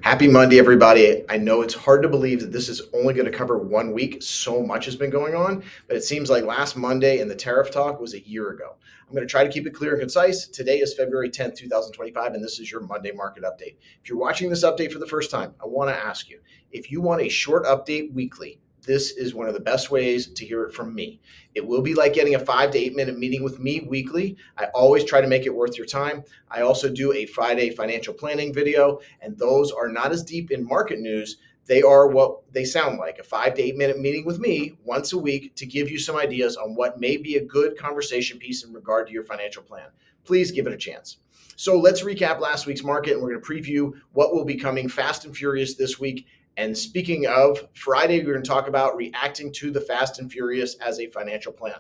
Happy Monday, everybody. I know it's hard to believe that this is only going to cover 1 week. So much has been going on, but it seems like last Monday and the tariff talk was a year ago. I'm going to try to keep it clear and concise. Today is February 10th, 2025, and this is your Monday market update. If you're watching this update for the first time, I want to ask you, if you want a short update weekly, this is one of the best ways to hear it from me. It will be like getting a 5 to 8 minute meeting with me weekly. I always try to make it worth your time. I also do a Friday financial planning video, and those are not as deep in market news. They are what they sound like, a 5 to 8 minute meeting with me once a week to give you some ideas on what may be a good conversation piece in regard to your financial plan. Please give it a chance. So let's recap last week's market, and we're going to preview what will be coming fast and furious this week. And speaking of Friday, we're going to talk about reacting to the fast and furious as a financial plan.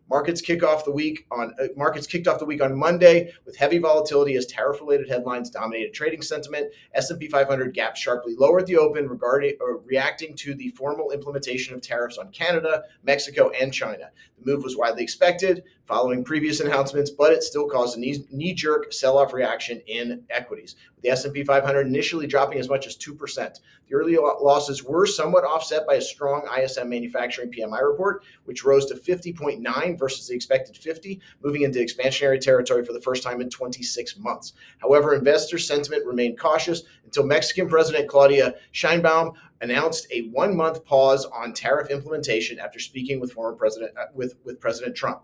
Markets kicked off the week on Monday with heavy volatility as tariff-related headlines dominated trading sentiment. S&P 500 gapped sharply lower at the open, reacting to the formal implementation of tariffs on Canada, Mexico, and China. The move was widely expected following previous announcements, but it still caused a knee-jerk sell-off reaction in equities, with the S&P 500 initially dropping as much as 2%. The early losses were somewhat offset by a strong ISM manufacturing PMI report, which rose to 50.9 versus the expected 50, moving into expansionary territory for the first time in 26 months. However, investor sentiment remained cautious until Mexican President Claudia Sheinbaum announced a 1-month pause on tariff implementation after speaking with President Trump.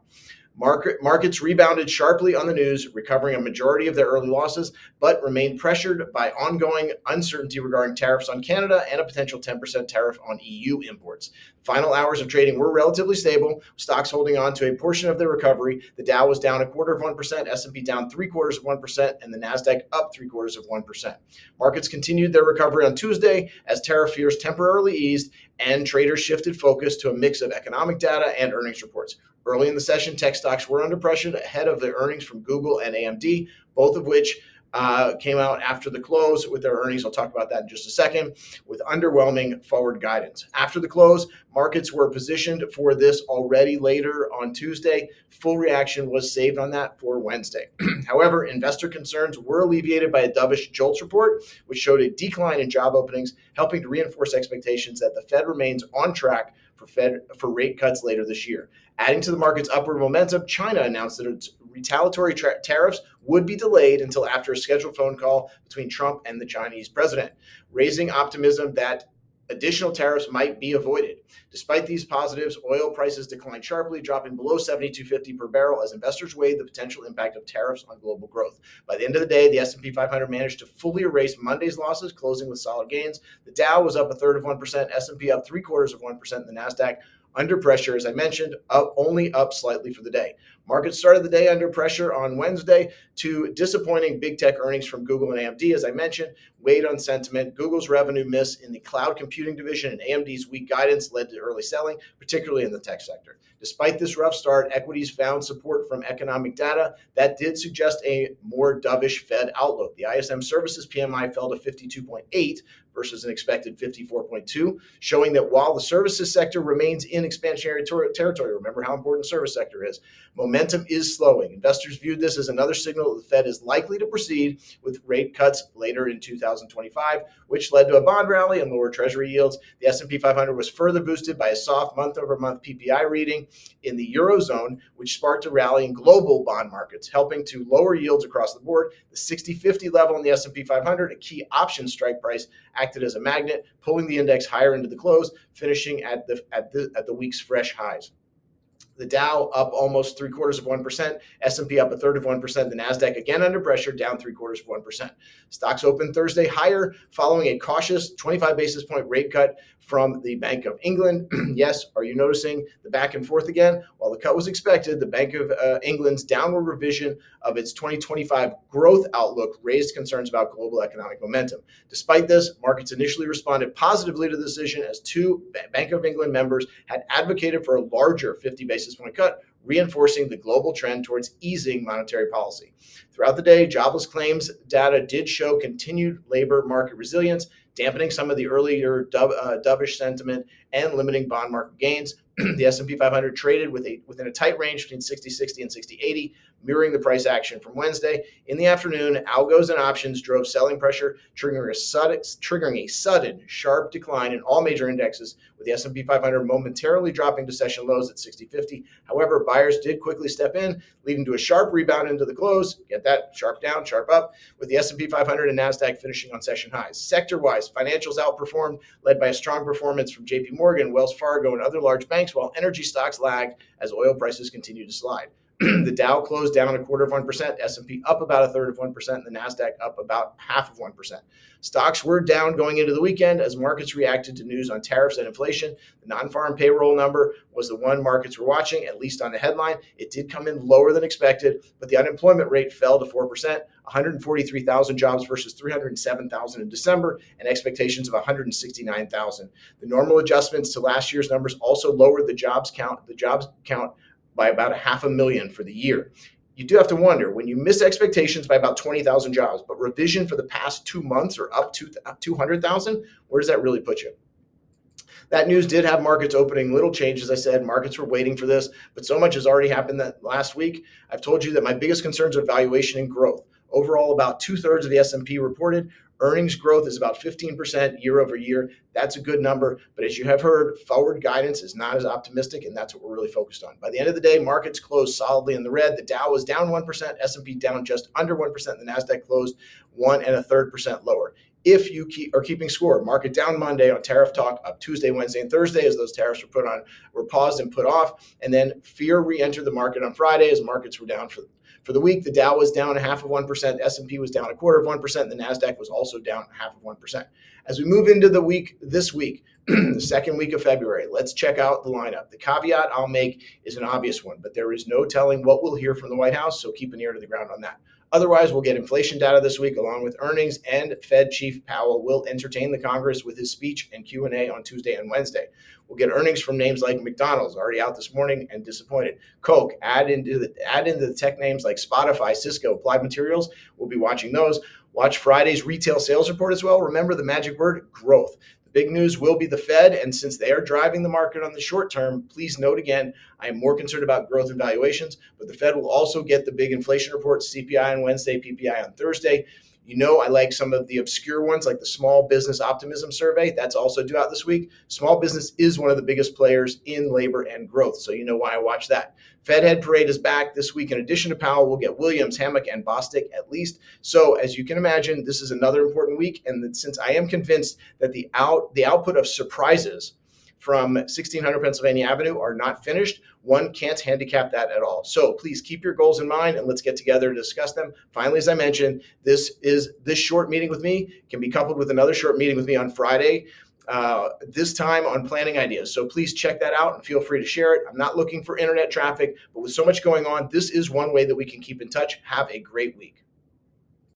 Markets rebounded sharply on the news, recovering a majority of their early losses, but remained pressured by ongoing uncertainty regarding tariffs on Canada and a potential 10% tariff on EU imports. Final hours of trading were relatively stable, stocks holding on to a portion of their recovery. The Dow was down 0.25%, S&P down 0.75%, and the Nasdaq up 0.75%. Markets continued their recovery on Tuesday as tariff fears temporarily eased and traders shifted focus to a mix of economic data and earnings reports. Early in the session, tech stocks were under pressure ahead of the earnings from Google and AMD, both of which came out after the close with their earnings. I'll talk about that in just a second, with underwhelming forward guidance. After the close, markets were positioned for this already later on Tuesday. Full reaction was saved on that for Wednesday. However, investor concerns were alleviated by a dovish JOLTS report, which showed a decline in job openings, helping to reinforce expectations that the Fed remains on track for rate cuts later this year. Adding to the market's upward momentum, China announced that its retaliatory tariffs would be delayed until after a scheduled phone call between Trump and the Chinese president, raising optimism that additional tariffs might be avoided. Despite these positives, oil prices declined sharply, dropping below $72.50 per barrel as investors weighed the potential impact of tariffs on global growth. By the end of the day, the S&P 500 managed to fully erase Monday's losses, closing with solid gains. The Dow was up 1/3%, S&P up 0.75%, and the Nasdaq under pressure, as I mentioned, only up slightly for the day. Markets started the day under pressure on Wednesday to disappointing big tech earnings from Google and AMD, as I mentioned, weighed on sentiment. Google's revenue miss in the cloud computing division and AMD's weak guidance led to early selling, particularly in the tech sector. Despite this rough start, equities found support from economic data that did suggest a more dovish Fed outlook. The ISM services PMI fell to 52.8 versus an expected 54.2, showing that while the services sector remains in expansionary territory, remember how important the service sector is, momentum is slowing. Investors viewed this as another signal that the Fed is likely to proceed with rate cuts later in 2025, which led to a bond rally and lower treasury yields. The S&P 500 was further boosted by a soft month-over-month PPI reading in the Eurozone, which sparked a rally in global bond markets, helping to lower yields across the board. The 60/50 level in the S&P 500, a key option strike price, acted as a magnet, pulling the index higher into the close, finishing at the week's fresh highs. The Dow up almost 0.75%, S&P up 1/3%, the Nasdaq again under pressure, down 0.75%. Stocks opened Thursday higher following a cautious 25 basis point rate cut from the Bank of England. Yes, are you noticing the back and forth again? While the cut was expected, the Bank of England's downward revision of its 2025 growth outlook raised concerns about global economic momentum. Despite this, markets initially responded positively to the decision as two Bank of England members had advocated for a larger 50 basis point cut, reinforcing the global trend towards easing monetary policy. Throughout the day, jobless claims data did show continued labor market resilience. dampening some of the earlier dovish sentiment and limiting bond market gains. The S&P 500 traded within a tight range between 60.60 and 60.80, mirroring the price action from Wednesday. In the afternoon, algos and options drove selling pressure, triggering a sudden sharp decline in all major indexes, with the S&P 500 momentarily dropping to session lows at 60.50. However, buyers did quickly step in, leading to a sharp rebound into the close. Get that? Sharp down, sharp up, with the S&P 500 and NASDAQ finishing on session highs. Sector-wise, financials outperformed, led by a strong performance from JP Morgan, Wells Fargo, and other large banks, while energy stocks lagged as oil prices continue to slide. The Dow closed down 0.25%, S&P up about 1/3 of 1%, and the NASDAQ up about 0.5%. Stocks were down going into the weekend as markets reacted to news on tariffs and inflation. The non-farm payroll number was the one markets were watching, at least on the headline. It did come in lower than expected, but the unemployment rate fell to 4%, 143,000 jobs versus 307,000 in December, and expectations of 169,000. The normal adjustments to last year's numbers also lowered the jobs count by about 500,000 for the year. You do have to wonder, when you miss expectations by about 20,000 jobs, but revision for the past 2 months are up to 200,000, where does that really put you? That news did have markets opening little change. As I said, markets were waiting for this, but so much has already happened that last week. I've told you that my biggest concerns are valuation and growth. Overall, about 2/3 of the S&P reported earnings growth is about 15% year over year. That's a good number, but as you have heard, forward guidance is not as optimistic, and that's what we're really focused on. By the end of the day, markets closed solidly in the red. The Dow was down 1%, S&P down just under 1%, the NASDAQ closed 1.33% lower. If you are keeping score, market down Monday on tariff talk, up Tuesday, Wednesday, and Thursday as those tariffs were paused and put off, and then fear re-entered the market on Friday as markets were down for the week. The Dow was down 0.5%, S&P was down 0.25%, the NASDAQ was also down 0.5%. As we move into this week, the second week of February, let's check out the lineup. The caveat I'll make is an obvious one, but there is no telling what we'll hear from the White House, so keep an ear to the ground on that. Otherwise, we'll get inflation data this week along with earnings, and Fed Chief Powell will entertain the Congress with his speech and Q&A on Tuesday and Wednesday. We'll get earnings from names like McDonald's, already out this morning and disappointed. Coke, add into the tech names like Spotify, Cisco, Applied Materials. We'll be watching those. Watch Friday's retail sales report as well. Remember the magic word, growth. Big news will be the Fed, and since they are driving the market on the short term, please note again, I am more concerned about growth and valuations, but the Fed will also get the big inflation reports, CPI on Wednesday, PPI on Thursday. You know, I like some of the obscure ones like the Small Business Optimism Survey. That's also due out this week. Small business is one of the biggest players in labor and growth, so you know why I watch that. Fed head parade is back this week. In addition to Powell, we'll get Williams, Hammock, and Bostic at least. So as you can imagine, this is another important week, and since I am convinced that the output of surprises from 1600 Pennsylvania Avenue are not finished, one can't handicap that at all. So please keep your goals in mind and let's get together to discuss them. Finally, as I mentioned, this short meeting with me can be coupled with another short meeting with me on Friday, this time on planning ideas. So please check that out and feel free to share it. I'm not looking for internet traffic, but with so much going on, this is one way that we can keep in touch. Have a great week.